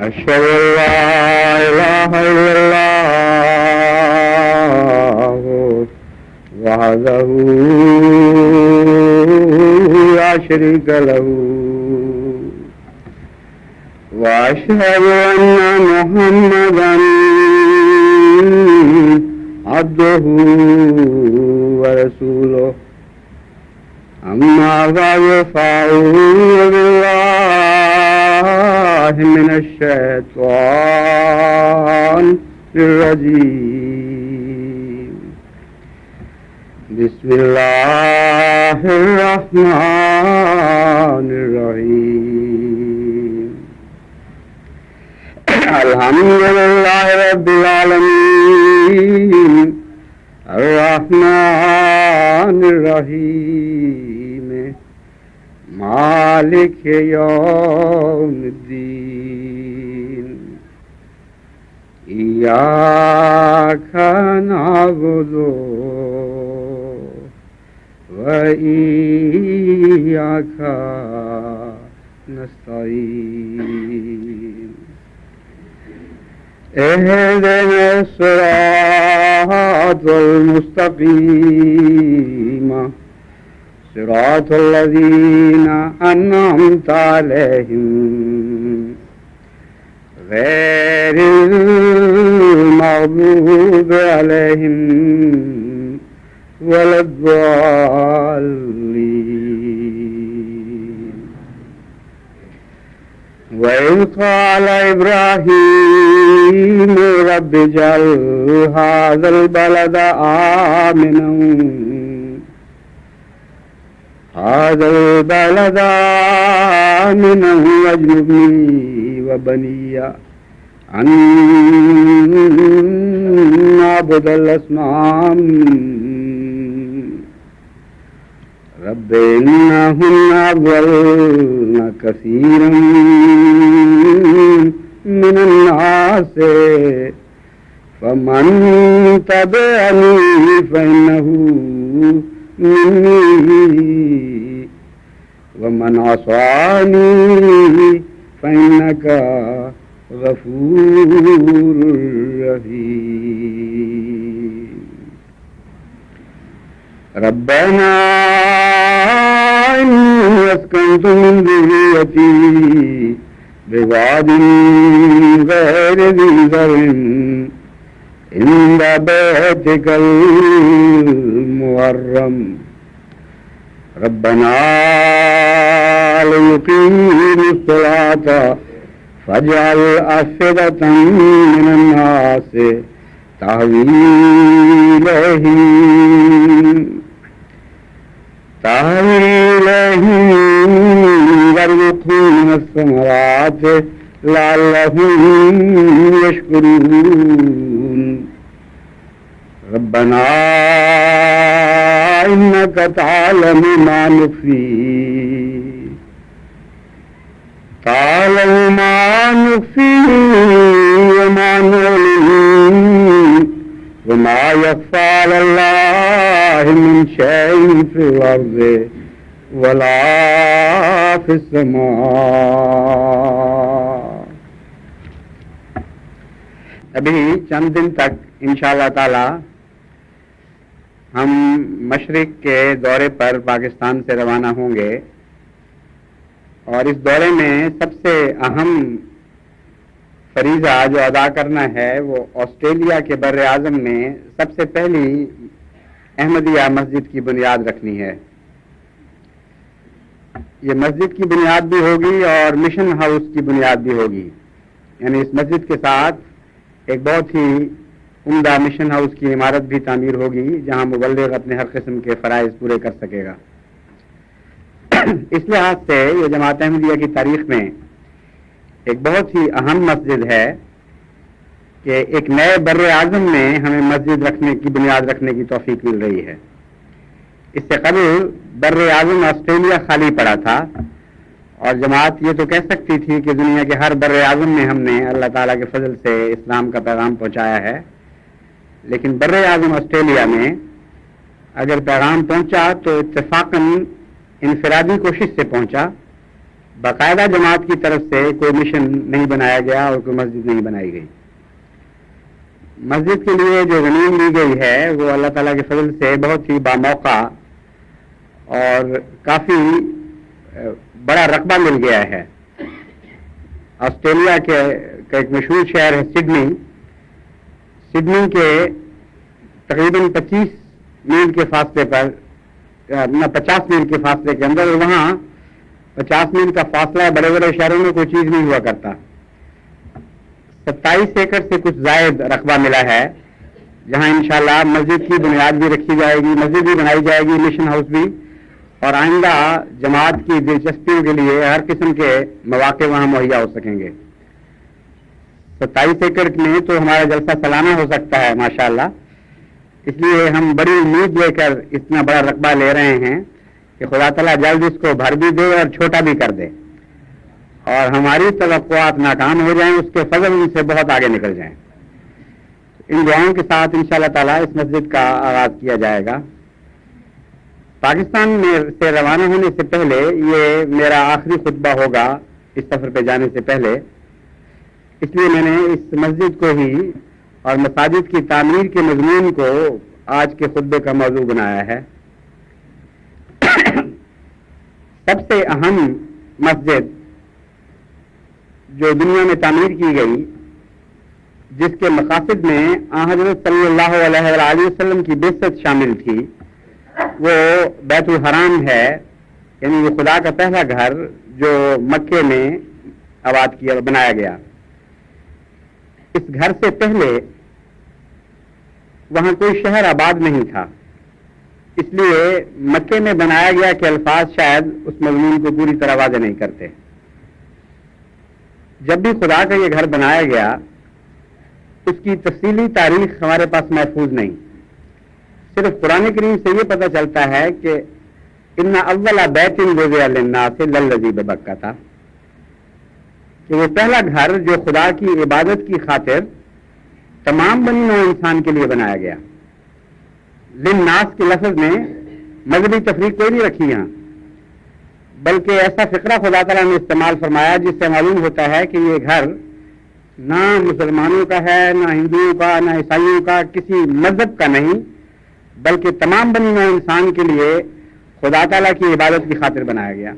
أشهد أن لا إله إلا الله وحده لا شريك له وأشهد أن محمدا عبده ورسوله أما بعد فأعوذ بالله من الشيطان الرجيم بسم الله الرحمن الرحيم الحمد لله رب العالمين الرحمن الرحيم مالك يوم الدين إياك نعبد وإياك نستعين اهدنا الصراط المستقيم صراط الذين أنعمت عليهم غير المغضوب عليهم ولا الضالين وإذ قال إبراهيم رب اجعل هذا البلد آمنا واجنبني وبني أن نعبد الأصنام رب إنهن أضلن كثيرا من الناس فمن تبعني فإنه مني ومن عصاني فإنك غفور رحيم ربنا إني أسكنت من ذريتي بواد غير ذي زرع عند بيتك المحرم ربنا ليقيموا الصلاة فاجعل أفئدة من الناس تهوي إليهم وارزقهم من الثمرات لعلهم يشكرون ربنا إنك تعلم ما نخفي وما نعلن وما يخفى على الله من شيء في الأرض ولا في السماء. ابھی چند دن تک انشاءاللہ تعالی ہم مشرق کے دورے پر پاکستان سے روانہ ہوں گے، اور اس دورے میں سب سے اہم فریضہ جو ادا کرنا ہے وہ آسٹریلیا کے بر اعظم میں سب سے پہلی احمدیہ مسجد کی بنیاد رکھنی ہے. یہ مسجد کی بنیاد بھی ہوگی اور مشن ہاؤس کی بنیاد بھی ہوگی، یعنی اس مسجد کے ساتھ ایک بہت ہی عمدہ مشن ہاؤس کی عمارت بھی تعمیر ہوگی جہاں مبلغ اپنے ہر قسم کے فرائض پورے کر سکے گا. اس لحاظ سے یہ جماعت احمدیہ کی تاریخ میں ایک بہت ہی اہم مسجد ہے کہ ایک نئے بر اعظم میں ہمیں مسجد رکھنے کی بنیاد رکھنے کی توفیق مل رہی ہے. اس سے قبل بر اعظم آسٹریلیا خالی پڑا تھا، اور جماعت یہ تو کہہ سکتی تھی کہ دنیا کے ہر بر اعظم میں ہم نے اللہ تعالیٰ کے فضل سے اسلام کا پیغام پہنچایا ہے، لیکن بر اعظم آسٹریلیا میں اگر پیغام پہنچا تو اتفاقاً انفرادی کوشش سے پہنچا، باقاعدہ جماعت کی طرف سے کوئی مشن نہیں بنایا گیا اور کوئی مسجد نہیں بنائی گئی. مسجد کے لیے جو زمین لی گئی ہے وہ اللہ تعالیٰ کے فضل سے بہت ہی باموقع اور کافی بڑا رقبہ مل گیا ہے. آسٹریلیا کے ایک مشہور شہر ہے سڈنی. سڈنی کے تقریباً 25 میل کے فاصلے پر 50 میل کے فاصلے کے اندر, وہاں 50 میل کا فاصلہ بڑے بڑے شہروں میں کوئی چیز نہیں ہوا کرتا. 27 ایکڑ سے کچھ زائد رقبہ ملا ہے جہاں انشاءاللہ مسجد کی بنیاد بھی رکھی جائے گی, مسجد بھی بنائی جائے گی, مشن ہاؤس بھی, اور آئندہ جماعت کی دلچسپیوں کے لیے ہر قسم کے مواقع وہاں مہیا ہو سکیں گے. 27 ایکڑ میں تو ہمارا جلسہ سالانہ ہو سکتا ہے ماشاءاللہ. اس لیے ہم بڑی امید لے کر اتنا بڑا رقبہ لے رہے ہیں کہ خدا تعالیٰ جلد اس کو بھر بھی دے اور چھوٹا بھی کر دے, اور ہماری توقعات ناکام ہو جائیں, اس کے فضل ان سے بہت آگے نکل جائیں. ان دعاؤں کے ساتھ انشاءاللہ تعالیٰ اس مسجد کا آغاز کیا جائے گا. پاکستان میں سے روانہ ہونے سے پہلے یہ میرا آخری خطبہ ہوگا اس سفر پہ جانے سے پہلے, اس لیے میں نے اس مسجد کو ہی اور مساجد کی تعمیر کے مضمون کو آج کے خطبے کا موضوع بنایا ہے. سب سے اہم مسجد جو دنیا میں تعمیر کی گئی, جس کے مقاصد میں حضرت صلی اللہ علیہ وآلہ وسلم کی بعثت شامل تھی, وہ بیت الحرام ہے, یعنی وہ خدا کا پہلا گھر جو مکے میں آباد کیا بنایا گیا. اس گھر سے پہلے وہاں کوئی شہر آباد نہیں تھا, اس لیے مکے میں بنایا گیا کہ الفاظ شاید اس مضمون کو پوری طرح واضح نہیں کرتے. جب بھی خدا کا یہ گھر بنایا گیا اس کی تفصیلی تاریخ ہمارے پاس محفوظ نہیں. صرف قرآن کریم سے یہ پتہ چلتا ہے کہ ان اول بیت وضع للناس للذی ببکہ تھا, کہ وہ پہلا گھر جو خدا کی عبادت کی خاطر تمام بنی نوع انسان کے لیے بنایا گیا. للناس کے لفظ میں مذہبی تفریق کوئی نہیں رکھی یہاں, بلکہ ایسا فقرہ خدا تعالیٰ نے استعمال فرمایا جس سے معلوم ہوتا ہے کہ یہ گھر نہ مسلمانوں کا ہے, نہ ہندوؤں کا, نہ عیسائیوں کا, کسی مذہب کا نہیں, بلکہ تمام بنی نوع انسان کے لیے خدا تعالیٰ کی عبادت کی خاطر بنایا گیا.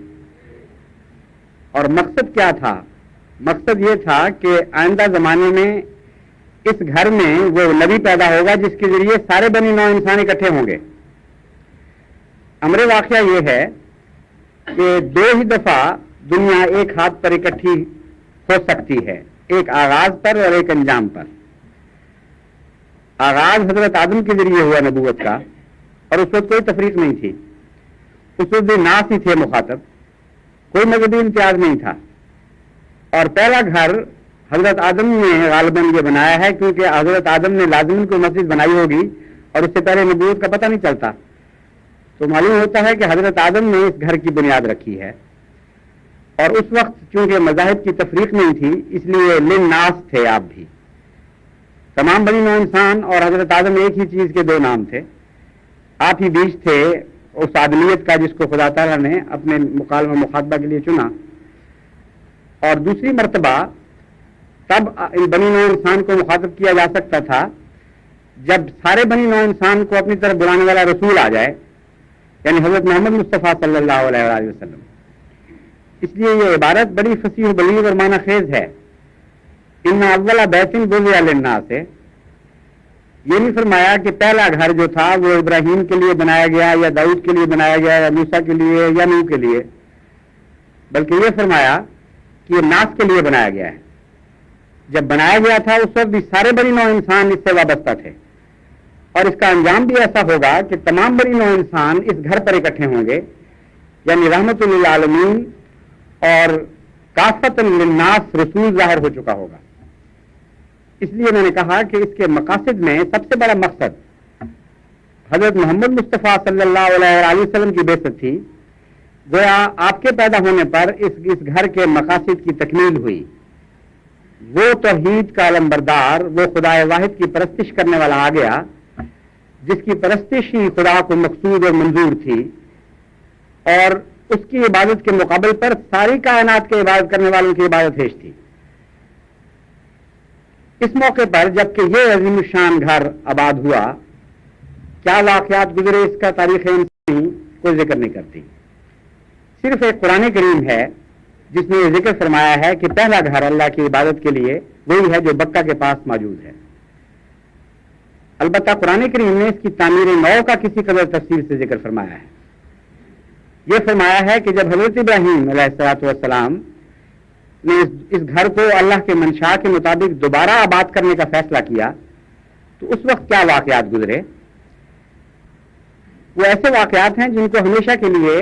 اور مقصد کیا تھا؟ مقصد یہ تھا کہ آئندہ زمانے میں اس گھر میں وہ نبی پیدا ہوگا جس کے ذریعے سارے بنی نوع انسان اکٹھے ہوں گے. امر واقعہ یہ ہے کہ 2 ہی دفعہ دنیا ایک ہاتھ پر اکٹھی ہو سکتی ہے, ایک آغاز پر اور ایک انجام پر. آغاز حضرت آدم کے ذریعے ہوا نبوت کا, اور اس وقت کوئی تفریق نہیں تھی, اس وقت بھی ناس ہی تھے مخاطب, کوئی مذہبی امتیاز نہیں تھا. اور پہلا گھر حضرت آدم نے غالباً یہ بنایا ہے, کیونکہ حضرت آدم نے لازماً کوئی مسجد بنائی ہوگی اور اس سے پہلے نبوت کا پتہ نہیں چلتا, تو معلوم ہوتا ہے کہ حضرت آدم نے اس گھر کی بنیاد رکھی ہے. اور اس وقت چونکہ مذاہب کی تفریق نہیں تھی, اس لیے للناس تھے آپ بھی, تمام بنی نوع انسان اور حضرت آدم ایک ہی چیز کے 2 نام تھے. آپ ہی بیچ تھے اس آدمیت کا جس کو خدا تعالیٰ نے اپنے مکالمہ مخاطبہ کے لیے چنا. اور دوسری مرتبہ تب بنی نوع انسان کو مخاطب کیا جا سکتا تھا جب سارے بنی نوع انسان کو اپنی طرف بلانے والا رسول آ جائے, یعنی حضرت محمد مصطفیٰ صلی اللہ علیہ وآلہ وسلم. اس لیے یہ عبارت بڑی فصیح و بلیغ اور معنی خیز ہے. ان اول بیت وضع للناس سے یہ نہیں فرمایا کہ پہلا گھر جو تھا وہ ابراہیم کے لیے بنایا گیا یا داؤد کے لیے بنایا گیا یا موسیٰ کے لیے یا نوح کے لیے, بلکہ یہ فرمایا کہ یہ ناس کے لیے بنایا گیا ہے. جب بنایا گیا تھا اس وقت بھی سارے بنی نوع انسان اس سے وابستہ تھے, اور اس کا انجام بھی ایسا ہوگا کہ تمام بنی نوع انسان اس گھر پر اکٹھے ہوں گے, یعنی رحمت للعالمین اور کافۃ للناس رسول ظاہر ہو چکا ہوگا. اس لیے میں نے کہا کہ اس کے مقاصد میں سب سے بڑا مقصد حضرت محمد مصطفیٰ صلی اللہ علیہ وآلہ وسلم کی بعثت تھی. گویا آپ کے پیدا ہونے پر اس گھر کے مقاصد کی تکمیل ہوئی. وہ توحید کا علمبردار, وہ خدا واحد کی پرستش کرنے والا آ گیا جس کی پرستش ہی خدا کو مقصود اور منظور تھی, اور اس کی عبادت کے مقابل پر ساری کائنات کے عبادت کرنے والوں کی عبادت ہیش تھی. اس موقع پر جبکہ یہ عظیم الشان گھر آباد ہوا، کیا واقعات گزرے اس کا تاریخ انسانی کوئی ذکر نہیں کرتی. صرف ایک قرآن کریم ہے جس نے یہ ذکر فرمایا ہے کہ پہلا گھر اللہ کی عبادت کے لیے وہی ہے جو بکہ کے پاس موجود ہے. البتہ قرآن کریم نے اس کی تعمیر نو کا کسی قدر تفصیل سے ذکر فرمایا ہے. یہ فرمایا ہے کہ جب حضرت ابراہیم علیہ الصلوۃ والسلام نے اس گھر کو اللہ کے منشا کے مطابق دوبارہ آباد کرنے کا فیصلہ کیا تو اس وقت کیا واقعات گزرے. وہ ایسے واقعات ہیں جن کو ہمیشہ کے لیے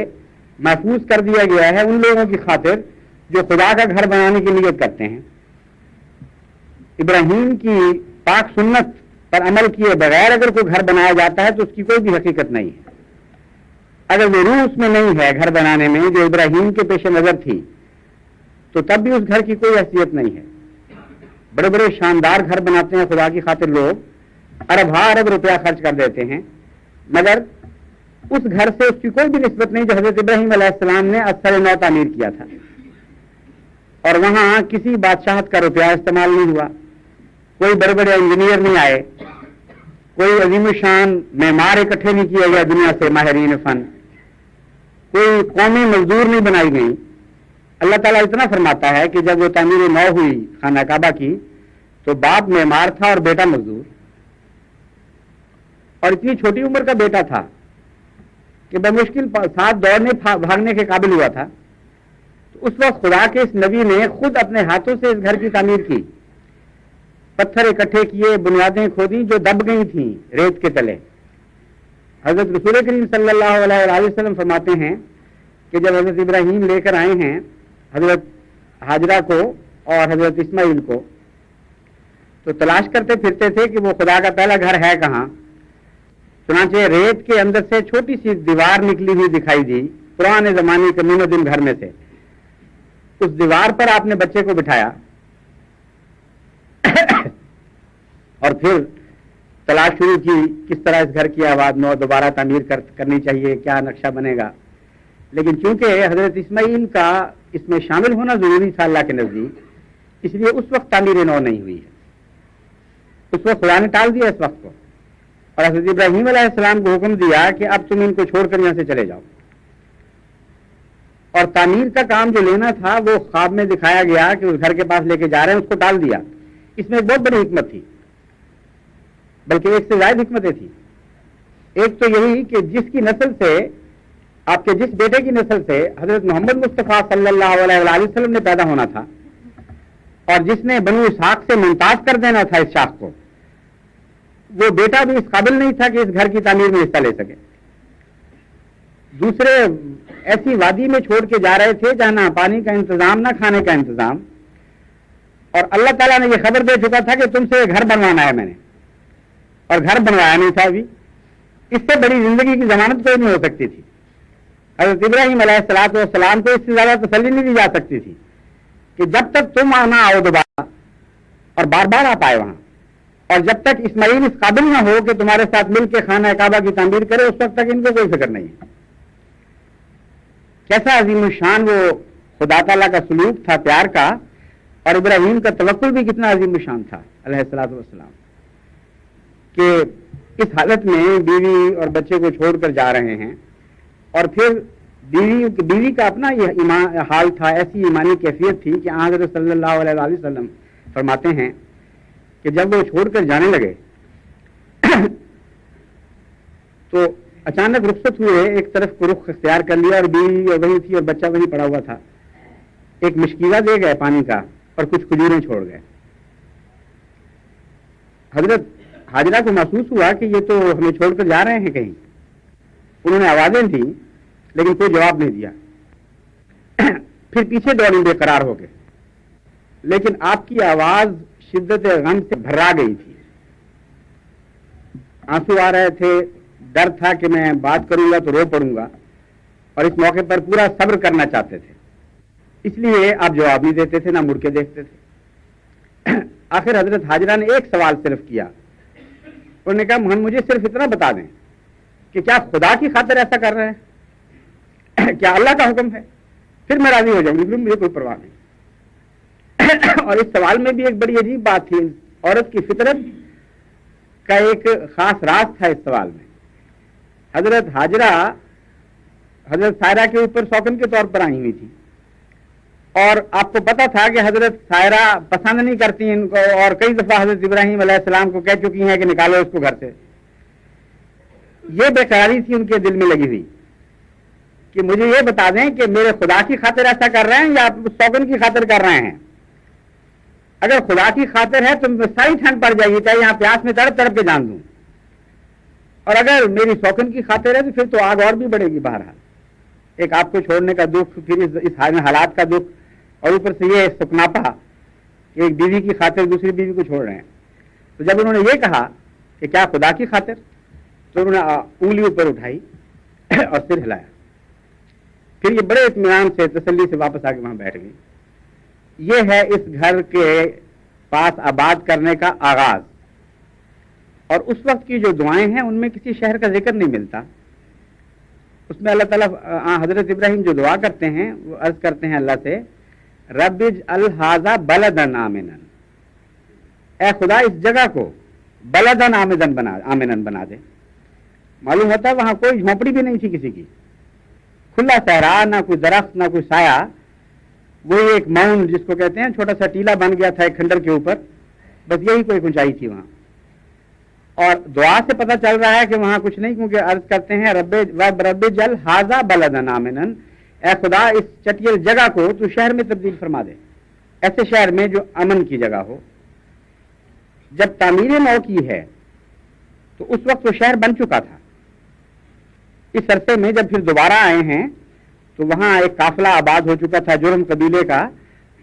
محفوظ کر دیا گیا ہے ان لوگوں کی خاطر جو خدا کا گھر بنانے کی نیت کرتے ہیں. ابراہیم کی پاک سنت پر عمل کیے بغیر اگر کوئی گھر بنایا جاتا ہے تو اس کی کوئی بھی حقیقت نہیں ہے. اگر وہ روح اس میں نہیں ہے گھر بنانے میں جو ابراہیم کے پیش نظر تھی تو تب بھی اس گھر کی کوئی حیثیت نہیں ہے. بڑے بڑے شاندار گھر بناتے ہیں خدا کی خاطر لوگ، ارب روپیہ خرچ کر دیتے ہیں، مگر اس گھر سے اس کی کوئی بھی نسبت نہیں جو حضرت ابراہیم علیہ السلام نے اثر نو تعمیر کیا تھا. اور وہاں کسی بادشاہت کا روپیہ استعمال نہیں ہوا، کوئی بڑے بڑے انجینئر نہیں آئے، کوئی عظیم الشان معمار اکٹھے نہیں کیے گئے دنیا سے ماہرین فن، کوئی قومی مزدور نہیں بنائی گئی. اللہ تعالیٰ اتنا فرماتا ہے کہ جب وہ تعمیر نو ہوئی خانہ کعبہ کی تو باپ معمار تھا اور بیٹا مزدور، اور اتنی چھوٹی عمر کا بیٹا تھا کہ بمشکل ساتھ دوڑنے بھاگنے کے قابل ہوا تھا. تو اس وقت خدا کے اس نبی نے خود اپنے ہاتھوں سے اس گھر کی تعمیر کی، پتھر اکٹھے کیے، بنیادیں کھودی جو دب گئی تھیں ریت کے تلے. حضرت رسول کریم صلی اللہ علیہ وسلم فرماتے ہیں کہ جب حضرت ابراہیم لے کر آئے ہیں حضرت حاجرہ کو اور حضرت اسماعیل کو تو تلاش کرتے پھرتے تھے کہ وہ خدا کا پہلا گھر ہے کہاں. چنانچہ ریت کے اندر سے چھوٹی سی دیوار نکلی ہوئی دکھائی دی پرانے زمانے کے مین دن گھر میں سے. اس دیوار پر آپ نے بچے کو بٹھایا اور پھر تلاش شروع کی کس طرح اس گھر کی آباد نو دوبارہ تعمیر کرنی چاہیے، کیا نقشہ بنے گا. لیکن چونکہ حضرت اسماعیل کا اس میں شامل ہونا ضروری تھا اللہ کے نزدیک، اس لیے اس وقت تعمیر نو نہیں ہوئی ہے. اس وقت خدا نے ٹال دیا اس وقت کو اور حضرت ابراہیم علیہ السلام کو حکم دیا کہ اب تم ان کو چھوڑ کر یہاں سے چلے جاؤ. اور تعمیر کا کام جو لینا تھا وہ خواب میں دکھایا گیا کہ اس گھر کے پاس لے کے جا رہے ہیں، اس کو ٹال دیا. اس میں ایک بہت بڑی حکمت تھی، بلکہ ایک سے زائد حکمتیں تھیں. ایک تو یہی کہ جس کی نسل سے آپ کے جس بیٹے کی نسل سے حضرت محمد مصطفیٰ صلی اللہ علیہ وسلم نے پیدا ہونا تھا اور جس نے بنو اسحاق سے ممتاز کر دینا تھا اس شاخ کو، وہ بیٹا بھی اس قابل نہیں تھا کہ اس گھر کی تعمیر میں حصہ لے سکے. دوسرے ایسی وادی میں چھوڑ کے جا رہے تھے جہاں نہ پانی کا انتظام نہ کھانے کا انتظام، اور اللہ تعالیٰ نے یہ خبر دے چکا تھا کہ تم سے گھر بنوانا ہے میں نے، اور گھر بنوایا نہیں تھا ابھی. اس سے بڑی زندگی کی ضمانت کوئی نہیں ہو سکتی تھی. حضرت ابراہیم علیہ الصلوۃ والسلام کو اس سے زیادہ تسلی نہیں دی جا سکتی تھی کہ جب تک تم آنا آؤ دوبارہ اور بار بار آپ آئے وہاں، اور جب تک اسماعیل اس قابل نہ ہو کہ تمہارے ساتھ مل کے خانہ کعبہ کی تعمیر کرے اس وقت تک ان کو کوئی فکر نہیں ہے. کیسا عظیم الشان وہ خدا تعالیٰ کا سلوک تھا پیار کا، اور ابراہیم کا توکل بھی کتنا عظیم الشان تھا علیہ الصلوۃ والسلام، کہ اس حالت میں بیوی اور بچے کو چھوڑ کر جا رہے ہیں. اور پھر بیوی کا اپنا یہ حال تھا، ایسی ایمانی کیفیت تھی کہ حضرت صلی اللہ علیہ وسلم فرماتے ہیں کہ جب وہ چھوڑ کر جانے لگے تو اچانک رخصت ہوئے، ایک طرف کو رخ اختیار کر لیا اور بیوی اور وہی تھی اور بچہ وہی پڑا ہوا تھا. ایک مشکیزہ دے گئے پانی کا اور کچھ کھجوریں چھوڑ گئے. حضرت حاجرہ کو محسوس ہوا کہ یہ تو ہمیں چھوڑ کر جا رہے ہیں کہیں. انہوں نے آوازیں دی لیکن کوئی جواب نہیں دیا. پھر پیچھے دوڑی بے قرار ہو کے، لیکن آپ کی آواز شدت غم سے بھرا گئی تھی، آنسو آ رہے تھے، ڈر تھا کہ میں بات کروں گا تو رو پڑوں گا، اور اس موقع پر پورا صبر کرنا چاہتے تھے، اس لیے آپ جواب نہیں دیتے تھے، نہ مڑ کے دیکھتے تھے. آخر حضرت حاجرہ نے ایک سوال صرف کیا. انہوں نے کہا مجھے صرف اتنا بتا دیں کہ کیا خدا کی خاطر ایسا کر رہے ہیں؟ کیا اللہ کا حکم ہے؟ پھر میں راضی ہو جاؤں گی، مجھے کوئی پرواہ نہیں۔ اور اس سوال میں بھی ایک بڑی عجیب بات تھی، عورت کی فطرت کا ایک خاص راز تھا اس سوال میں۔ حضرت ہاجرہ حضرت سائرہ کے اوپر سوکن کے طور پر آئی ہوئی تھی، اور آپ کو پتا تھا کہ حضرت سائرہ پسند نہیں کرتی ان کو، اور کئی دفعہ حضرت ابراہیم علیہ السلام کو کہہ چکی ہیں کہ نکالو اس کو گھر سے۔ یہ بے قراری تھی ان کے دل میں لگی ہوئی کہ مجھے یہ بتا دیں کہ میرے خدا کی خاطر ایسا کر رہے ہیں یا سوگن کی خاطر کر رہے ہیں۔ اگر خدا کی خاطر ہے تو ساری ٹھنڈ پڑ جائے گی، چاہے یہاں پیاس میں تڑپ تڑپ کے جان دوں، اور اگر میری سوگن کی خاطر ہے تو پھر تو آگ اور بھی بڑھے گی۔ بہرحال ایک آپ کو چھوڑنے کا دکھ، پھر اس حالات کا دکھ، اور اوپر سے یہ سکناپا کہ ایک بیوی کی خاطر دوسری بیوی کو چھوڑ رہے ہیں۔ تو جب انہوں نے یہ کہا کہ کیا خدا کی خاطر، تو انہوں نے انگلی اوپر اٹھائی اور سر ہلایا، پھر یہ بڑے اطمینان سے تسلی سے واپس آ کے وہاں بیٹھ گئی۔ یہ ہے اس گھر کے پاس آباد کرنے کا آغاز، اور اس وقت کی جو دعائیں ہیں ان میں کسی شہر کا ذکر نہیں ملتا۔ اس میں اللہ تعالیٰ حضرت ابراہیم جو دعا کرتے ہیں وہ عرض کرتے ہیں اللہ سے، رب اجعل ھذا بلدا آمنا، اے خدا اس جگہ کو بلدا آمنا بنا دے۔ معلوم ہوتا ہے وہاں کوئی جھونپڑی بھی نہیں تھی کسی کی، کھلا صحرا، نہ کوئی درخت نہ کوئی سایہ، وہی ایک ماؤنٹ جس کو کہتے ہیں، چھوٹا سا ٹیلا بن گیا تھا ایک کھنڈر کے اوپر، بس یہی کوئی اونچائی تھی وہاں۔ اور دعا سے پتہ چل رہا ہے کہ وہاں کچھ نہیں، کیونکہ عرض کرتے ہیں رب اجعل ھذا بلدا آمنا، اے خدا اس چٹیل جگہ کو تو شہر میں تبدیل فرما دے، ایسے شہر میں جو امن کی جگہ ہو۔ جب تعمیر نو کی ہے تو اس وقت وہ شہر بن چکا تھا۔ اس عرصے میں جب پھر دوبارہ آئے ہیں تو وہاں ایک قافلہ آباد ہو چکا تھا جرم قبیلے کا،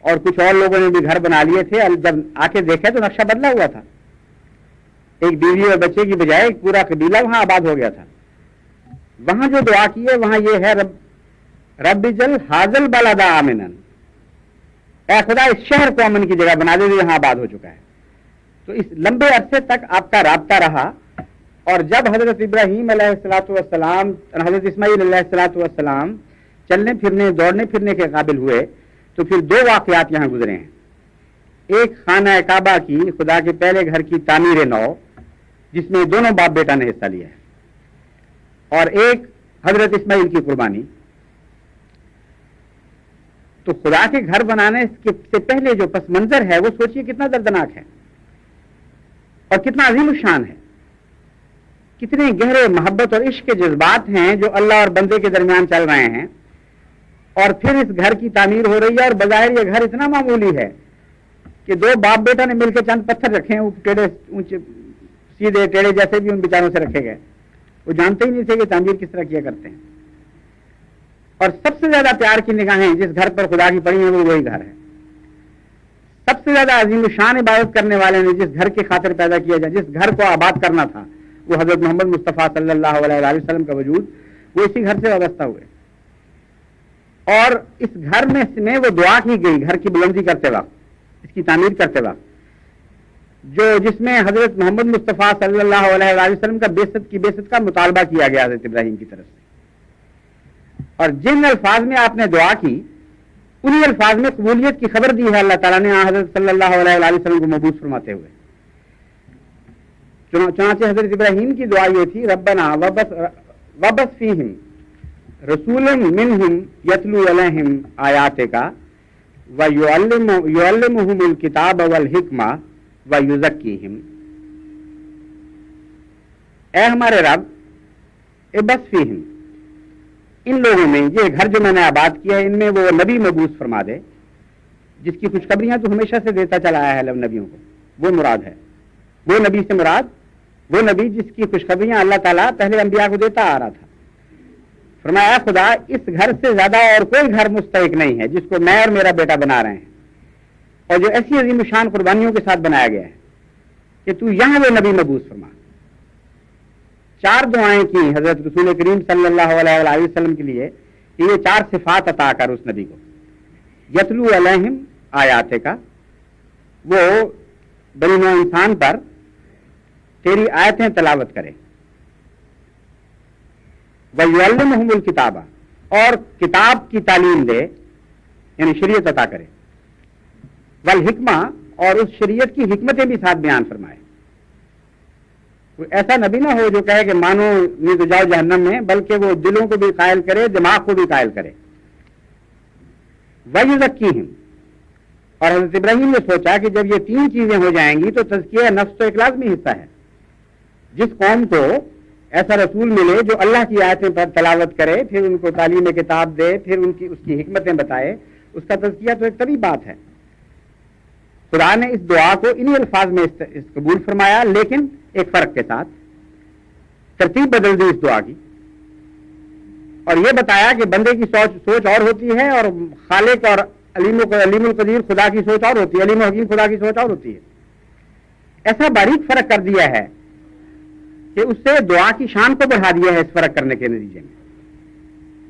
اور کچھ اور لوگوں نے بھی گھر بنا لیے تھے۔ جب آ کے دیکھا تو نقشہ بدلا ہوا تھا، ایک بیوی اور بچے کی بجائے ایک پورا قبیلہ وہاں آباد ہو گیا تھا۔ وہاں جو دعا کی ہے وہاں یہ ہے، رب اجعل ھذا البلد آمنا، اے خدا اس شہر کو امن کی جگہ بنا دے جو یہاں آباد ہو چکا ہے۔ تو اس لمبے عرصے تک آپ کا رابطہ رہا، اور جب حضرت ابراہیم علیہ الصلوۃ والسلام، حضرت اسماعیل علیہ الصلوۃ والسلام چلنے پھرنے دوڑنے پھرنے کے قابل ہوئے تو پھر دو واقعات یہاں گزرے ہیں۔ ایک خانہ کعبہ کی، خدا کے پہلے گھر کی تعمیر نو، جس میں دونوں باپ بیٹا نے حصہ لیا ہے، اور ایک حضرت اسماعیل کی قربانی۔ تو خدا کے گھر بنانے سے پہلے جو پس منظر ہے وہ سوچئے کتنا دردناک ہے اور کتنا عظیم الشان ہے، کتنے گہرے محبت اور عشق کے جذبات ہیں جو اللہ اور بندے کے درمیان چل رہے ہیں، اور پھر اس گھر کی تعمیر ہو رہی ہے، اور بظاہر یہ گھر اتنا معمولی ہے کہ دو باپ بیٹا نے مل کے چند پتھر رکھے ہیں، ٹیڑے اونچے سیدھے ٹیڑے جیسے بھی ان بیچاروں سے رکھے گئے، وہ جانتے ہی نہیں تھے کہ تعمیر کس طرح کیا کرتے ہیں۔ اور سب سے زیادہ پیار کی نگاہیں جس گھر پر خدا کی پڑی ہیں وہ وہی گھر ہے۔ سب سے زیادہ عظیم الشان عبادت کرنے والے نے جس گھر کی خاطر پیدا کیا جائے، جس گھر کو آباد کرنا تھا، وہ حضرت محمد مصطفیٰ صلی اللہ علیہ وآلہ وسلم کا وجود، وہ اسی گھر سے وابستہ ہوئے۔ اور اس گھر میں وہ دعا کی گئی گھر کی بلندی کرتے وقت، اس کی تعمیر کرتے وقت، جس میں حضرت محمد مصطفیٰ صلی اللہ علیہ وآلہ وسلم کا بیست کا مطالبہ کیا گیا حضرت ابراہیم کی طرف سے، اور جن الفاظ میں آپ نے دعا کی انہی الفاظ میں قبولیت کی خبر دی ہے اللہ تعالیٰ نے حضرت صلی اللہ علیہ وآلہ وسلم کو مبعوث فرماتے ہوئے۔ چنانچہ حضرت ابراہیم کی دعا یہ تھی، ربنا وبث فیہم رسولا منہم یتلو علیہم آیاتک ویعلمہم الکتاب والحکمہ ویزکیہم، اے ہمارے رب ابث فیہم، ان لوگوں میں، یہ گھر جو میں نے آباد کیا ہے، ان میں وہ نبی مبعوث فرما دے جس کی خوشخبریاں تو ہمیشہ سے دیتا چلا آیا ہے نبیوں کو، وہ مراد ہے۔ وہ نبی سے مراد وہ نبی جس کی خوشخبریاں اللہ تعالیٰ پہلے انبیاء کو دیتا آ رہا تھا۔ فرمایا خدا اس گھر سے زیادہ اور کوئی گھر مستحق نہیں ہے جس کو میں اور میرا بیٹا بنا رہے ہیں، اور جو ایسی عظیم شان قربانیوں کے ساتھ بنایا گیا ہے کہ تو یہاں وہ نبی مبعوث فرما۔ 4 دعائیں کی حضرت رسول کریم صلی اللہ علیہ وآلہ وسلم کے لیے کہ یہ 4 صفات عطا کر اس نبی کو، یتلو علیہم آیاتک، وہ بنی نوع انسان پر تیری آیتیں تلاوت کرے، وَيُعَلِّمُهُمُ الْكِتَابَ، اور کتاب کی تعلیم دے یعنی شریعت عطا کرے، والحکمہ اور اس شریعت کی حکمتیں بھی ساتھ بیان فرمائے. کوئی ایسا نبی نہ ہو جو کہے کہ مانو نہیں تو جاؤ جہنم میں، بلکہ وہ دلوں کو بھی قائل کرے، دماغ کو بھی قائل کرے. وَيُزَكِّيهِمْ، اور حضرت ابراہیم نے سوچا کہ جب یہ تین چیزیں ہو جائیں گی تو تزکیہ نفس تو ایک لازمی حصہ ہے. جس قوم کو ایسا رسول ملے جو اللہ کی آیتیں پر تلاوت کرے، پھر ان کو تعلیم کتاب دے، پھر اس کی حکمتیں بتائے، اس کا تزکیہ تو ایک طبی بات ہے. خدا نے اس دعا کو انہی الفاظ میں قبول فرمایا، لیکن ایک فرق کے ساتھ. ترتیب بدل دی اس دعا کی اور یہ بتایا کہ بندے کی سوچ اور ہوتی ہے، اور خالق اور علیم القدیر خدا کی سوچ اور ہوتی ہے، علیم و حکیم خدا کی سوچ اور ہوتی ہے. ایسا باریک فرق کر دیا ہے کہ اس سے دعا کی شان کو بڑھا دیا ہے. اس فرق کرنے کے نتیجے میں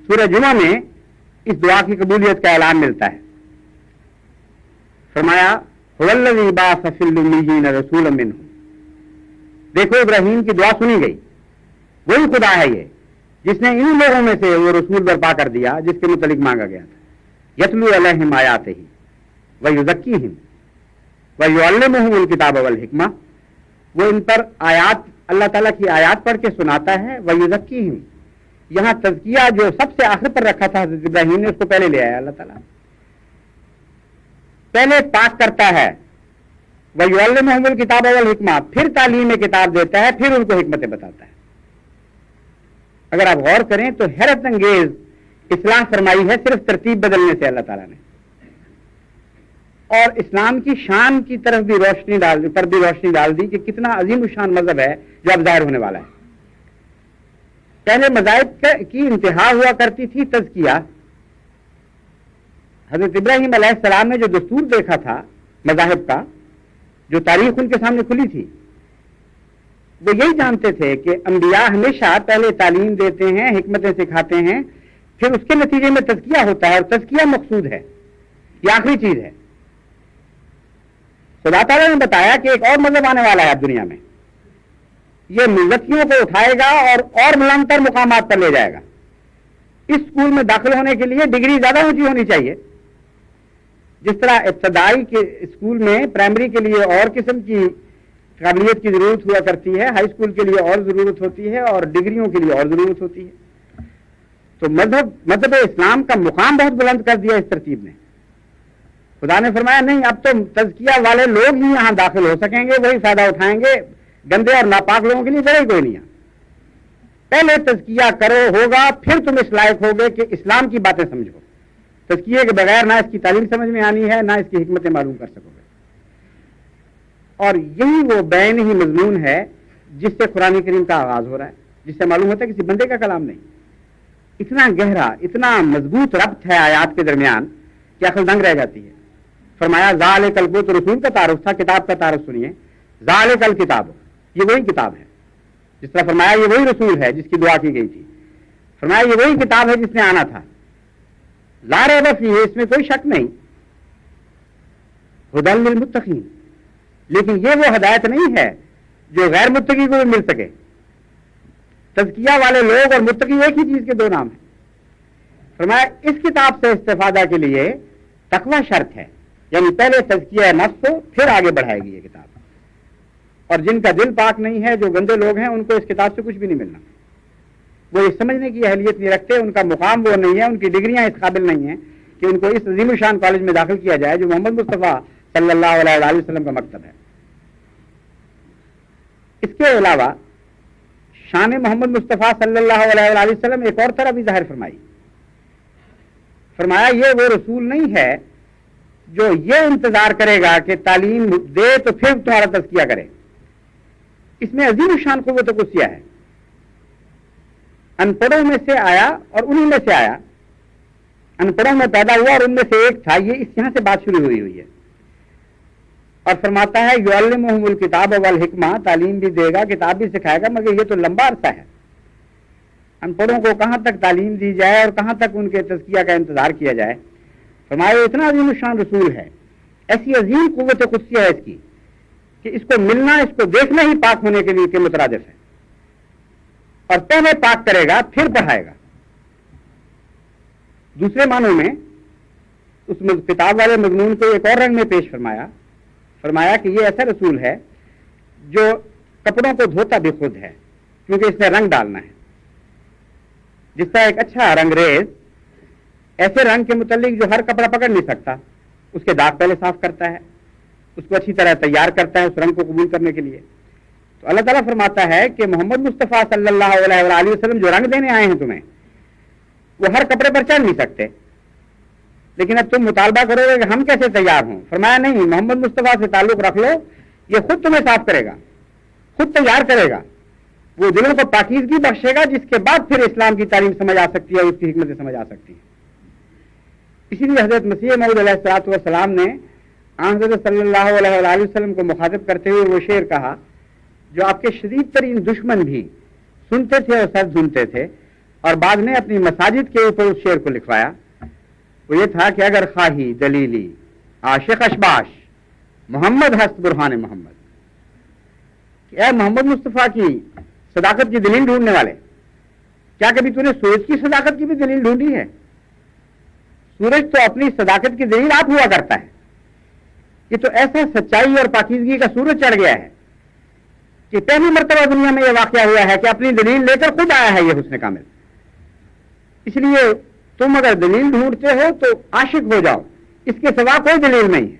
سورہ جمعہ میں اس دعا کی قبولیت کا اعلان ملتا ہے. فرمایا هو الذی بعث فی الامیین رسولا منہم، دیکھو ابراہیم کی دعا سنی گئی. وہی خدا ہے یہ جس نے ان لوگوں میں سے وہ رسول برپا کر دیا جس کے متعلق مانگا گیا تھا. یتلو علیہم آیاتہ ویزکیہم ویعلمہم الکتاب والحکمہ، وہ ان پر آیات اللہ تعالیٰ کی آیات پڑھ کے سناتا ہے. ویزکیہم، یہاں تزکیہ جو سب سے آخر پر رکھا تھا حضرت ابراہیم نے، اس کو پہلے لے آیا اللہ تعالیٰ. پہلے پاک کرتا ہے، وَيُعَلِّمُهُمُ الْكِتَابَ وَالْحِکْمَةَ، پھر تعلیم کتاب دیتا ہے، پھر ان کو حکمتیں بتاتا ہے. اگر آپ غور کریں تو حیرت انگیز اصلاح فرمائی ہے صرف ترتیب بدلنے سے اللہ تعالیٰ نے، اور اسلام کی شان کی طرف بھی روشنی ڈال دی کہ کتنا عظیم الشان مذہب ہے جو اب ظاہر ہونے والا ہے. پہلے مذاہب کی انتہا ہوا کرتی تھی تزکیہ. حضرت ابراہیم علیہ السلام نے جو دستور دیکھا تھا مذاہب کا، جو تاریخ ان کے سامنے کھلی تھی، وہ یہی جانتے تھے کہ انبیاء ہمیشہ پہلے تعلیم دیتے ہیں، حکمتیں سکھاتے ہیں، پھر اس کے نتیجے میں تزکیہ ہوتا ہے، اور تزکیہ مقصود ہے، یہ آخری چیز ہے. خدا تعالیٰ نے بتایا کہ ایک اور مذہب آنے والا ہے اب دنیا میں، یہ ملتیوں کو اٹھائے گا اور بلندتر مقامات پر لے جائے گا. اس اسکول میں داخل ہونے کے لیے ڈگری زیادہ اونچی ہونی چاہیے. جس طرح ابتدائی کے اسکول میں پرائمری کے لیے اور قسم کی قابلیت کی ضرورت ہوا کرتی ہے، ہائی اسکول کے لیے اور ضرورت ہوتی ہے، اور ڈگریوں کے لیے اور ضرورت ہوتی ہے. تو مذہب اسلام کا مقام بہت بلند کر دیا اس ترتیب نے. خدا نے فرمایا نہیں، اب تو تزکیہ والے لوگ ہی یہاں داخل ہو سکیں گے، وہی فائدہ اٹھائیں گے، گندے اور ناپاک لوگوں کے لیے جگہ کوئی نہیں ہے. پہلے تزکیہ کرو ہوگا، پھر تم اس لائق ہوگے کہ اسلام کی باتیں سمجھو. تزکیے کے بغیر نہ اس کی تعلیم سمجھ میں آنی ہے، نہ اس کی حکمتیں معلوم کر سکو گے. اور یہی وہ بین ہی مضمون ہے جس سے قرآن کریم کا آغاز ہو رہا ہے، جس سے معلوم ہوتا ہے کسی بندے کا کلام نہیں. اتنا گہرا، اتنا مضبوط ربط ہے آیات کے درمیان کہ عقل دنگ رہ جاتی ہے. فرمایا ذالک الکتاب، تو رسول کا تعارف تھا، کتاب کا تعارف سنیے. ذالک الکتاب، یہ وہی کتاب ہے. جس طرح فرمایا یہ وہی رسول ہے جس کی دعا کی گئی تھی. فرمایا یہ وہی کتاب ہے جس نے آنا تھا. لا ریب فیہ، اس میں کوئی شک نہیں. ھدی للمتقین، لیکن یہ وہ ہدایت نہیں ہے جو غیر متقی کو بھی مل سکے. تزکیہ والے لوگ اور متقی ایک ہی چیز کے دو نام ہیں. فرمایا اس کتاب سے استفادہ کے لیے تقوی شرط ہے، یعنی پہلے تزکیہ نفس ہو، پھر آگے بڑھائے گی یہ کتاب. اور جن کا دل پاک نہیں ہے، جو گندے لوگ ہیں، ان کو اس کتاب سے کچھ بھی نہیں ملنا. وہ یہ سمجھنے کی اہلیت نہیں رکھتے، ان کا مقام وہ نہیں ہے، ان کی ڈگریاں اس قابل نہیں ہیں کہ ان کو اس عظیم الشان کالج میں داخل کیا جائے جو محمد مصطفیٰ صلی اللہ علیہ وآلہ وسلم کا مکتب ہے. اس کے علاوہ شان محمد مصطفیٰ صلی اللہ علیہ وآلہ وسلم ایک اور طرح بھی ظاہر فرمائی. فرمایا یہ وہ رسول نہیں ہے جو یہ انتظار کرے گا کہ تعلیم دے تو پھر تمہارا تزکیہ کرے. اس میں عظیم الشان قوت قدسیہ ہے. ان پڑھوں میں سے آیا اور انہی میں سے آیا، ان پڑھوں میں پیدا ہوا اور ان میں سے ایک تھا. یہ اس یہاں سے بات شروع ہوئی ہے. اور فرماتا ہے یعلمہم الکتاب والحکمہ، تعلیم بھی دے گا، کتاب بھی سکھائے گا، مگر یہ تو لمبا عرصہ ہے. ان پڑھوں کو کہاں تک تعلیم دی جائے اور کہاں تک ان کے تزکیہ کا انتظار کیا جائے. فرمایا اتنا عظیم الشان رسول ہے، ایسی عظیم قوت قدسیہ ہے اس کی کہ اس کو ملنا، اس کو دیکھنا ہی پاک ہونے کے لیے کے مترادف ہے. اور پہلے پاک کرے گا پھر پڑھائے گا. دوسرے معنوں میں اس کتاب والے مضمون کو ایک اور رنگ میں پیش فرمایا کہ یہ ایسا رسول ہے جو کپڑوں کو دھوتا بھی خود ہے، کیونکہ اس میں رنگ ڈالنا ہے. جس طرح ایک اچھا رنگریز ایسے رنگ کے متعلق جو ہر کپڑا پکڑ نہیں سکتا، اس کے داغ پہلے صاف کرتا ہے، اس کو اچھی طرح تیار کرتا ہے اس رنگ کو قبول کرنے کے لیے. تو اللہ تعالیٰ فرماتا ہے کہ محمد مصطفیٰ صلی اللہ علیہ وآلہ وسلم جو رنگ دینے آئے ہیں تمہیں، وہ ہر کپڑے پر چڑھ نہیں سکتے، لیکن اب تم مطالبہ کرو گے کہ ہم کیسے تیار ہوں. فرمایا نہیں، محمد مصطفیٰ سے تعلق رکھ لو، یہ خود تمہیں صاف کرے گا، خود تیار کرے گا، وہ دلوں کو پاکیزگی بخشے گا، جس کے بعد پھر اسلام کی تعلیم سمجھ آ سکتی ہے، اس کی حکمتیں سمجھ آ سکتی ہیں. اسی لیے حضرت مسیح موعود علیہ الصلوۃ والسلام نے حضرت صلی اللہ علیہ وآلہ وسلم کو مخاطب کرتے ہوئے وہ شعر کہا جو آپ کے شدید ترین دشمن بھی سنتے تھے اور سر جھنتے تھے، اور بعد میں اپنی مساجد کے اوپر اس شعر کو لکھوایا. وہ یہ تھا کہ اگر خواہی دلیلی عاشق اشباش محمد ہست برہان محمد، کہ اے محمد مصطفیٰ کی صداقت کی دلیل ڈھونڈنے والے، کیا کبھی تو نے سورج کی صداقت کی بھی دلیل ڈھونڈی ہے؟ سورج تو اپنی صداقت کی دلیل آپ ہوا کرتا ہے. یہ تو ایسا سچائی اور پاکیزگی کا سورج چڑھ گیا ہے کہ پہلی مرتبہ دنیا میں یہ واقعہ ہوا ہے کہ اپنی دلیل لے کر خود آیا ہے یہ حسن کامل. اس لیے تم اگر دلیل ڈھونڈتے ہو تو عاشق ہو جاؤ، اس کے سوا کوئی دلیل نہیں ہے.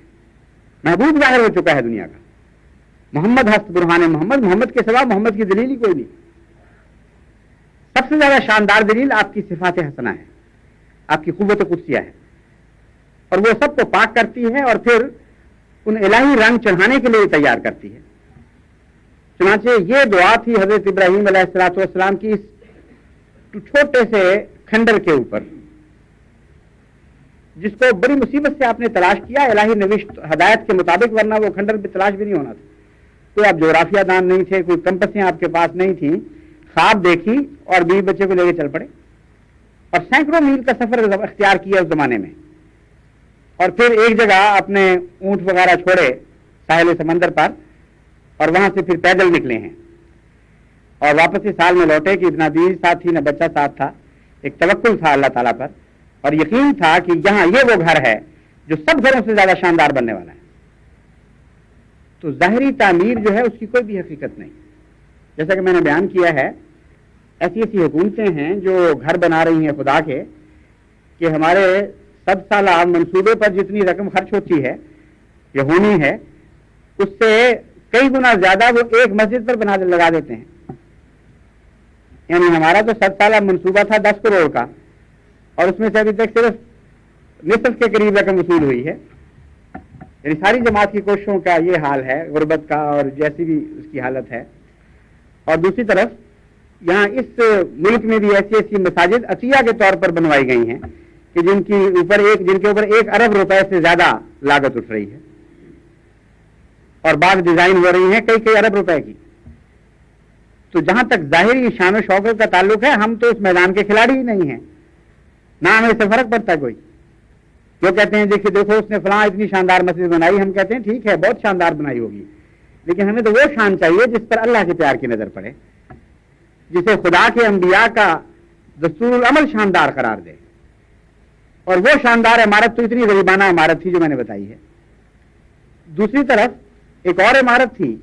محبوب ظاہر ہو چکا ہے دنیا کا، محمد ہست برہان محمد، محمد کے سوا محمد کی دلیل ہی کوئی نہیں. سب سے زیادہ شاندار دلیل آپ کی صفات حسنہ ہے، آپ کی قوت قدسیہ ہے، اور وہ سب کو پاک کرتی ہے اور پھر ان الہی رنگ چڑھانے کے لیے تیار کرتی ہے. چنانچہ یہ دعا تھی حضرت ابراہیم علیہ الصلوۃ والسلام کی اس چھوٹے سے کھنڈر کے اوپر، جس کو بڑی مصیبت سے آپ نے تلاش کیا الہی نوشت ہدایت کے مطابق، ورنہ وہ کھنڈر بھی تلاش بھی نہیں ہونا تھا. کوئی آپ جغرافیہ دان نہیں تھے، کوئی کمپسیں آپ کے پاس نہیں تھیں، خواب دیکھی اور بیوی بچے کو لے کے چل پڑے اور سینکڑوں میل کا سفر اختیار کیا اس زمانے میں، اور پھر ایک جگہ اپنے اونٹ وغیرہ چھوڑے ساحل سمندر پر اور وہاں سے پھر پیدل نکلے ہیں اور واپس اس حال میں لوٹے کہ نہ بیوی ساتھ تھی نہ بچہ ساتھ تھا. ایک توکل تھا اللہ تعالیٰ پر اور یقین تھا کہ یہاں یہ وہ گھر ہے جو سب گھروں سے زیادہ شاندار بننے والا ہے. تو ظاہری تعمیر جو ہے اس کی کوئی بھی حقیقت نہیں. جیسا کہ میں نے بیان کیا ہے، ایسی ایسی حکومتیں ہیں جو گھر بنا رہی ہیں خدا کے کہ ہمارے 100 سالہ منصوبے پر جتنی رقم خرچ ہوتی ہے یا ہونی ہے اس سے کئی گنا زیادہ وہ ایک مسجد پر لگا دیتے ہیں. یعنی ہمارا تو 100 سالہ منصوبہ تھا 10 کروڑ کا، اور اس میں سے ابھی تک صرف نصف کے قریب رقم وصول ہوئی ہے. یعنی ساری جماعت کی کوششوں کا یہ حال ہے، غربت کا اور جیسی بھی اس کی حالت ہے. اور دوسری طرف یہاں اس ملک میں بھی ایسی ایسی مساجد عطیہ کے طور پر بنوائی گئی ہیں کہ جن کے اوپر 1 ارب روپے سے زیادہ لاگت اٹھ رہی ہے، اور بعض ڈیزائن ہو رہی ہیں کئی ارب روپے کی. تو جہاں تک ظاہری شان و شوکت کا تعلق ہے، ہم تو اس میدان کے کھلاڑی ہی نہیں ہیں، نہ ہمیں اس سے فرق پڑتا کوئی. جو کہتے ہیں دیکھو اس نے فلاں اتنی شاندار مسجد بنائی، ہم کہتے ہیں ٹھیک ہے بہت شاندار بنائی ہوگی، لیکن ہمیں تو وہ شان چاہیے جس پر اللہ کے پیار کی نظر پڑے، جسے خدا کے انبیاء کا دستور العمل شاندار قرار دے. اور وہ شاندار عمارت تو اتنی غریبانہ عمارت تھی جو میں نے بتائی ہے. دوسری طرف ایک اور عمارت تھی،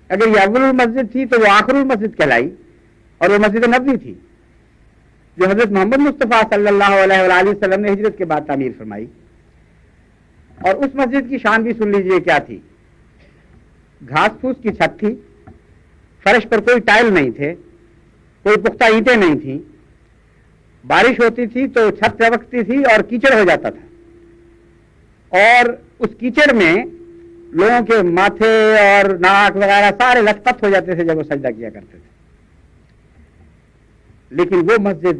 اگر یہ اول المسجد تھی تو وہ آخر المسجد کہلائی، اور وہ مسجد نبوی تھی جو حضرت محمد مصطفیٰ صلی اللہ علیہ وآلہ وسلم نے ہجرت کے بعد تعمیر فرمائی. اور اس مسجد کی شان بھی سن لیجئے کیا تھی. گھاس پھوس کی چھت تھی، فرش پر کوئی ٹائل نہیں تھے، کوئی پختہ اینٹیں نہیں تھیں، بارش ہوتی تھی تو چھت چمکتی تھی اور کیچڑ ہو جاتا تھا، اور اس کیچڑ میں لوگوں کے ماتھے اور ناک وغیرہ سارے لت پت ہو جاتے تھے جب وہ سجدہ کیا کرتے تھے. لیکن وہ مسجد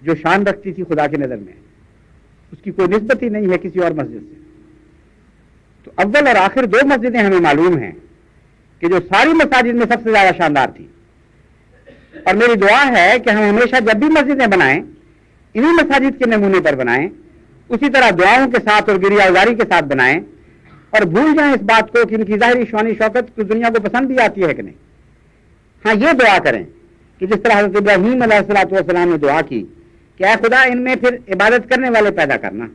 جو شان رکھتی تھی خدا کی نظر میں، اس کی کوئی نسبت ہی نہیں ہے کسی اور مسجد سے. تو اول اور آخر 2 مسجدیں ہمیں معلوم ہیں کہ جو ساری مساجد میں سب سے زیادہ شاندار تھی. اور میری دعا ہے کہ ہم ہمیشہ جب بھی مسجدیں بنائیں انہی مساجد کے نمونے پر بنائیں، اسی طرح دعاؤں کے ساتھ اور گریہ ازاری کے ساتھ بنائیں، اور بھول جائیں اس بات کو کہ ان کی ظاہری شان شوکت تو دنیا کو پسند بھی آتی ہے کہ نہیں. ہاں یہ دعا کریں کہ جس طرح حضرت ابراہیم علیہ الصلوۃ والسلام نے دعا کی کہ کہ اے خدا ان میں پھر عبادت کرنے والے پیدا کرنا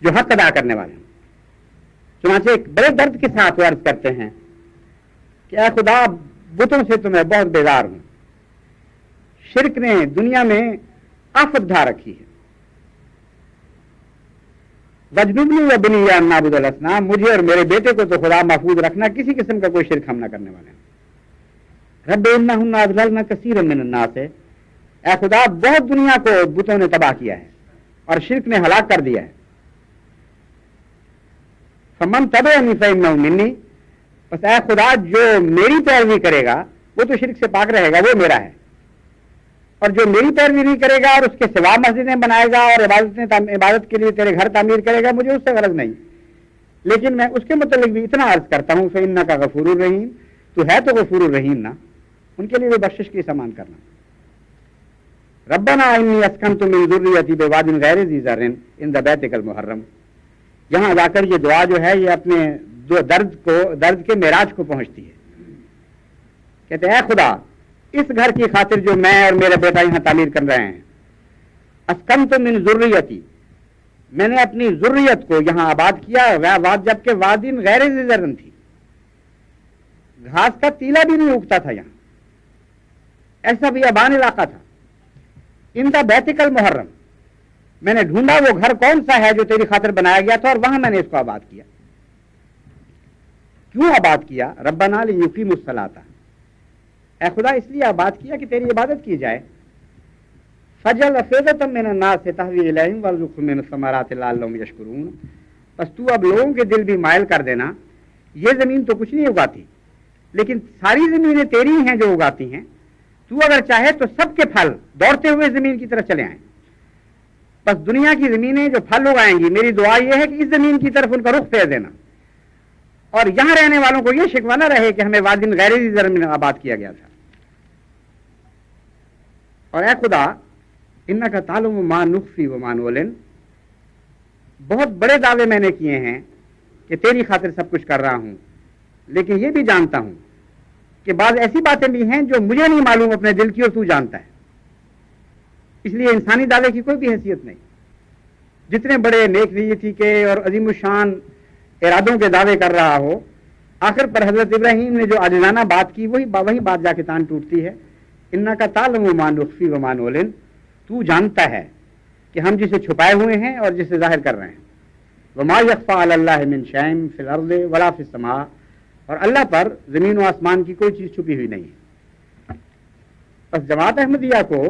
جو حق ادا کرنے والے ہیں۔ چنانچہ ایک بڑے درد کے ساتھ وہ عرض کرتے ہیں کہ اے خدا بتوں سے تو میں بہت بیزار ہوں، شرک نے دنیا میں آفت ڈھا رکھی ہے۔ وجنبنی و بنی ان نعبد الاصنام، مجھے اور میرے بیٹے کو تو خدا محفوظ رکھنا، کسی قسم کا کوئی شرک ہم نہ کرنے والے ہیں۔ رب انہن اضللن کثیرا من الناس، اے خدا بہت دنیا کو بتوں نے تباہ کیا ہے اور شرک نے ہلاک کر دیا ہے۔ فمن تبعنی فانہ منی، بس اے خدا جو میری پیروی کرے گا وہ تو شرک سے پاک رہے گا، وہ میرا ہے، اور جو میری پیروی نہیں کرے گا اور اس کے سوا مسجدیں بنائے گا اور عبادت کے لیے تیرے گھر تعمیر کرے گا، مجھے اس سے غرض نہیں۔ لیکن میں اس کے متعلق بھی اتنا عرض کرتا ہوں فإنک غفور الرحیم، تو ہے تو غفور الرحیم نا، ان کے لیے بھی بخشش کی سامان کرنا۔ ربنا انی اسکنت من ذریتی بواد غیر ذی زرع عند بیتک المحرم، یہاں ادا کر یہ دعا جو ہے یہ اپنے درد کے معراج کو پہنچتی ہے۔ کہتے ہیں اے خدا اس گھر کی خاطر جو میں اور میرا بیٹا یہاں تعمیر کر رہے ہیں، اسکنت من ذریتی، میں نے اپنی ذریت کو یہاں آباد کیا، جبکہ واد غیر ذی زرع تھی، گھاس کا تیلا بھی نہیں اگتا تھا، یہاں ایسا بھی ابان علاقہ تھا۔ عند بیتک المحرم، میں نے ڈھونڈا وہ گھر کون سا ہے جو تیری خاطر بنایا گیا تھا، اور وہاں میں نے اس کو آباد کیا۔ کیوں آباد کیا؟ ربنا لیقیموا الصلاۃ، اے خدا اس لیے آباد کیا کہ تیری عبادت کی جائے۔ فجعل افئدۃ من الناس تهوی الیہم وارزقہم من الثمرات لعلہم یشکرون، بس تو اب لوگوں کے دل بھی مائل کر دینا، یہ زمین تو کچھ نہیں اگاتی لیکن ساری زمینیں تیری ہیں جو اگاتی ہیں، تو اگر چاہے تو سب کے پھل دوڑتے ہوئے زمین کی طرف چلے آئیں، بس دنیا کی زمینیں جو پھل اگائیں گی، میری دعا یہ ہے کہ اس زمین کی طرف ان کا رخ پھیر دینا، اور یہاں رہنے والوں کو یہ شکوہ نہ رہے کہ ہمیں واد غیر ذی زرع میں آباد کیا گیا تھا۔ اور اے خدا انک تعلم ما نخفی وما نعلن، بہت بڑے دعوے میں نے کیے ہیں کہ تیری خاطر سب کچھ کر رہا ہوں، لیکن یہ بھی جانتا ہوں کہ بعض ایسی باتیں بھی ہیں جو مجھے نہیں معلوم اپنے دل کی، اور تو جانتا ہے، اس لیے انسانی دعوے کی کوئی بھی حیثیت نہیں۔ جتنے بڑے نیک نیتی کے اور عظیم الشان ارادوں کے دعوے کر رہا ہو، آخر پر حضرت ابراہیم نے جو عاجزانہ بات کی وہی بات جا کے تان ٹوٹتی ہے۔ انک تعلم ما نخفی وما نعلن، تو جانتا ہے کہ ہم جسے چھپائے ہوئے ہیں اور جسے ظاہر کر رہے ہیں۔ وما یخفی علی اللہ من شیء فی الارض ولا فی السماء، اور اللہ پر زمین و آسمان کی کوئی چیز چھپی ہوئی نہیں ہے۔ بس جماعت احمدیہ کو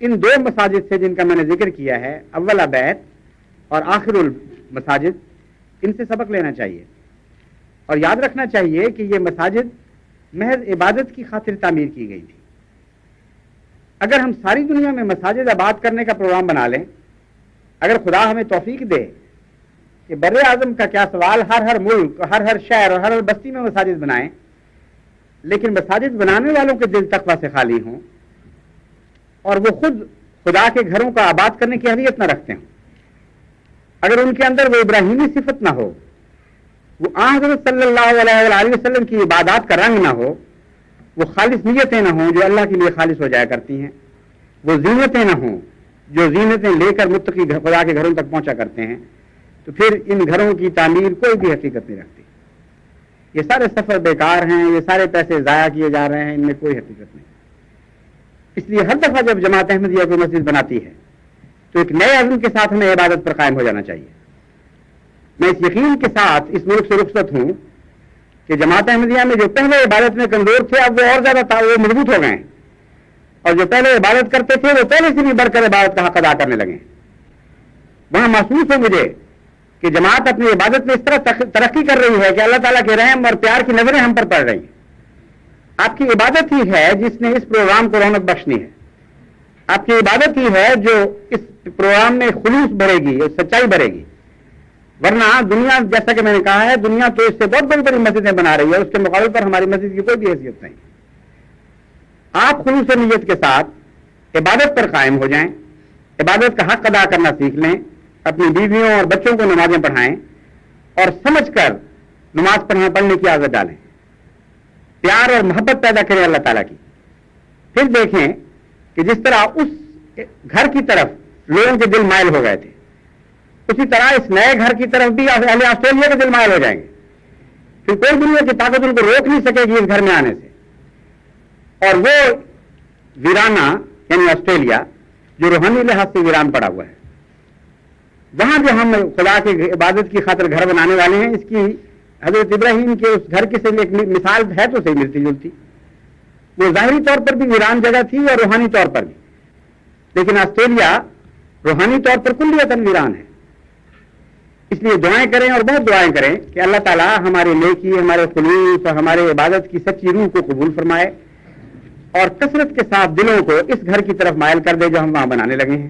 ان دو مساجد سے جن کا میں نے ذکر کیا ہے، اول بیت اور آخر المساجد، ان سے سبق لینا چاہیے، اور یاد رکھنا چاہیے کہ یہ مساجد محض عبادت کی خاطر تعمیر کی گئی تھی۔ اگر ہم ساری دنیا میں مساجد آباد کرنے کا پروگرام بنا لیں، اگر خدا ہمیں توفیق دے کہ بر اعظم کا کیا سوال، ہر ملک، ہر شہر اور ہر بستی میں مساجد بنائیں، لیکن مساجد بنانے والوں کے دل تقویٰ سے خالی ہوں اور وہ خود خدا کے گھروں کا آباد کرنے کی اہلیت نہ رکھتے ہوں، اگر ان کے اندر وہ ابراہیمی صفت نہ ہو، وہ حضرت صلی اللہ علیہ وآلہ وسلم کی عبادات کا رنگ نہ ہو، وہ خالص نیتیں نہ ہوں جو اللہ کے لیے خالص ہو جایا کرتی ہیں، وہ زینتیں نہ ہوں جو زینتیں لے کر متقی خدا کے گھروں تک پہنچا کرتے ہیں، تو پھر ان گھروں کی تعمیر کوئی بھی حقیقت نہیں رکھتی۔ یہ سارے سفر بیکار ہیں، یہ سارے پیسے ضائع کیے جا رہے ہیں، ان میں کوئی حقیقت نہیں۔ اس لیے ہر دفعہ جب جماعت احمدیہ کوئی مسجد بناتی ہے تو ایک نئے عزم کے ساتھ ہمیں عبادت پر قائم ہو جانا چاہیے۔ میں اس یقین کے ساتھ اس ملک سے رخصت ہوں کہ جماعت احمدیہ میں جو پہلے عبادت میں کمزور تھے اب وہ اور زیادہ وہ مضبوط ہو گئے ہیں، اور جو پہلے عبادت کرتے تھے وہ پہلے سے بھی بڑھ کر عبادت کا حق ادا کرنے لگے ہیں۔ وہاں محسوس ہو مجھے کہ جماعت اپنی عبادت میں اس طرح ترقی کر رہی ہے کہ اللہ تعالیٰ کے رحم اور پیار کی نظریں ہم پر پڑ رہی ہیں۔ آپ کی عبادت ہی ہے جس نے اس پروگرام کو رونق بخشنی ہے، آپ کی عبادت ہی ہے جو اس پروگرام میں خلوص بڑھے گی، سچائی بڑھے گی، ورنہ دنیا جیسا کہ میں نے کہا ہے دنیا تو اس سے بہت بڑی بڑی مسجدیں بنا رہی ہے، اس کے مقابلے پر ہماری مسجد کی کوئی بھی حیثیت نہیں۔ آپ خلوص نیت کے ساتھ عبادت پر قائم ہو جائیں، عبادت کا حق ادا کرنا سیکھ لیں، اپنی بیویوں اور بچوں کو نمازیں پڑھائیں اور سمجھ کر نماز پڑھنے کی عادت ڈالیں، پیار اور محبت پیدا کریں اللہ تعالیٰ کی۔ پھر دیکھیں کہ جس طرح اس گھر کی طرف لوگوں کے دل مائل ہو گئے تھے، اسی طرح اس نئے گھر کی طرف بھی اہل آسٹریلیا کے دل مائل ہو جائیں گے. پھر کوئی دنیا کی طاقت ان کو روک نہیں سکے گی اس گھر میں آنے سے. اور وہ ویرانہ یعنی آسٹریلیا جو روحانی لحاظ سے ویران پڑا ہوا ہے، وہاں جو ہم خدا کی عبادت کی خاطر گھر بنانے والے ہیں، اس کی حضرت ابراہیم کے اس گھر کی سے ایک مثال ہے تو صحیح ملتی جلتی. وہ ظاہری طور پر بھی ویران جگہ تھی اور روحانی طور پر بھی، لیکن آسٹریلیا روحانی طور پر کلیتاً ویران ہے. اس لیے دعائیں کریں اور بہت دعائیں کریں کہ اللہ تعالیٰ ہمارے نیکی، ہمارے خلوص اور ہمارے عبادت کی سچی روح کو قبول فرمائے اور کثرت کے ساتھ دلوں کو اس گھر کی طرف مائل کر دے جو ہم وہاں بنانے لگے ہیں.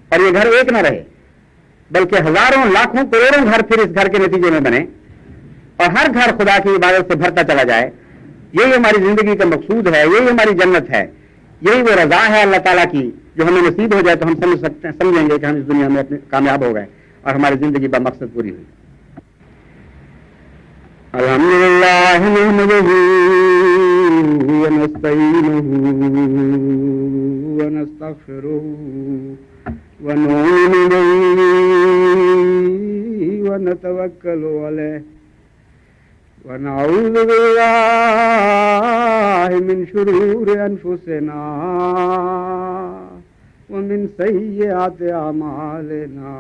اور یہ گھر ایک نہ رہے بلکہ ہزاروں لاکھوں کروڑوں گھر پھر اس گھر کے نتیجے میں بنے اور ہر گھر خدا کی عبادت سے بھرتا چلا جائے. یہی ہماری زندگی کا مقصود ہے، یہی ہماری جنت ہے، یہی وہ رضا ہے اللہ تعالیٰ کی جو ہمیں نصیب ہو جائے تو ہم سمجھیں گے کہ ہم اس دنیا میں اپنے کامیاب ہو گئے اور ہماری زندگی بمقصد پوری ہوئی. الحمدللہ نحمدہ ونستعینہ ونستغفرہ ونؤمن بہ ونتوکل علیہ ونعوذ باللہ من شرور انفسنا ومن سیئات اعمالنا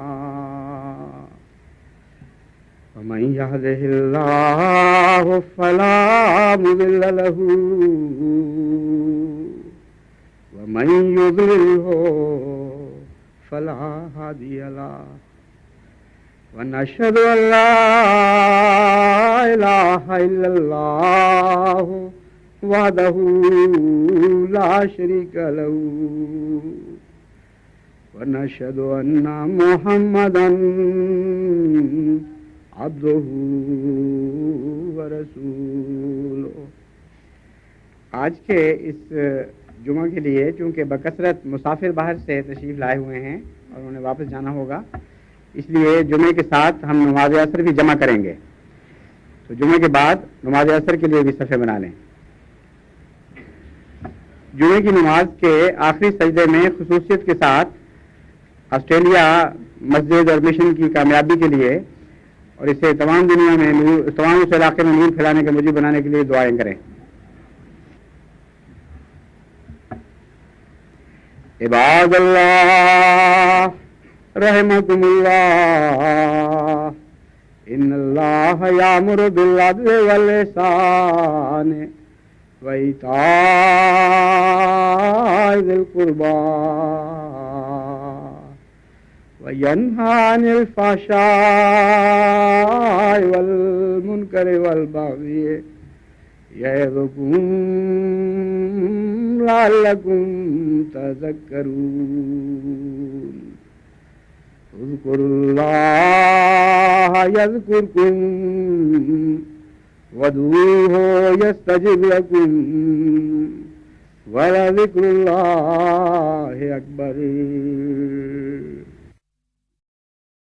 ومن يهده الله فلا مضل له ومن يضلله فلا هادي له ونشهد أن لا إله إلا الله وحده لا شريك له ونشهد أن محمدا عبده ورسوله. آج کے اس جمعہ کے لیے چونکہ بکثرت مسافر باہر سے تشریف لائے ہوئے ہیں اور انہیں واپس جانا ہوگا، اس لیے جمعے کے ساتھ ہم نماز عصر بھی جمع کریں گے. تو جمعے کے بعد نماز عصر کے لیے بھی صفحے بنا لیں. جمعے کی نماز کے آخری سجدے میں خصوصیت کے ساتھ آسٹریلیا مسجد اور مشن کی کامیابی کے لیے اور اسے تمام دنیا میں تمام اس علاقے میں نور پھیلانے کے موجب بنانے کے لیے دعائیں کریں. عباد اللہ رحمکم اللہ ان اللہ یامر بالعدل والاحسان وایتاء ذی القربی وینہی عن الفحشاء والمنکر والبغی یعظکم لعلکم تذکرون. اذکروا اللہ یذکرکم وادعوہ یستجب لکم ولذکر اللہ اکبر.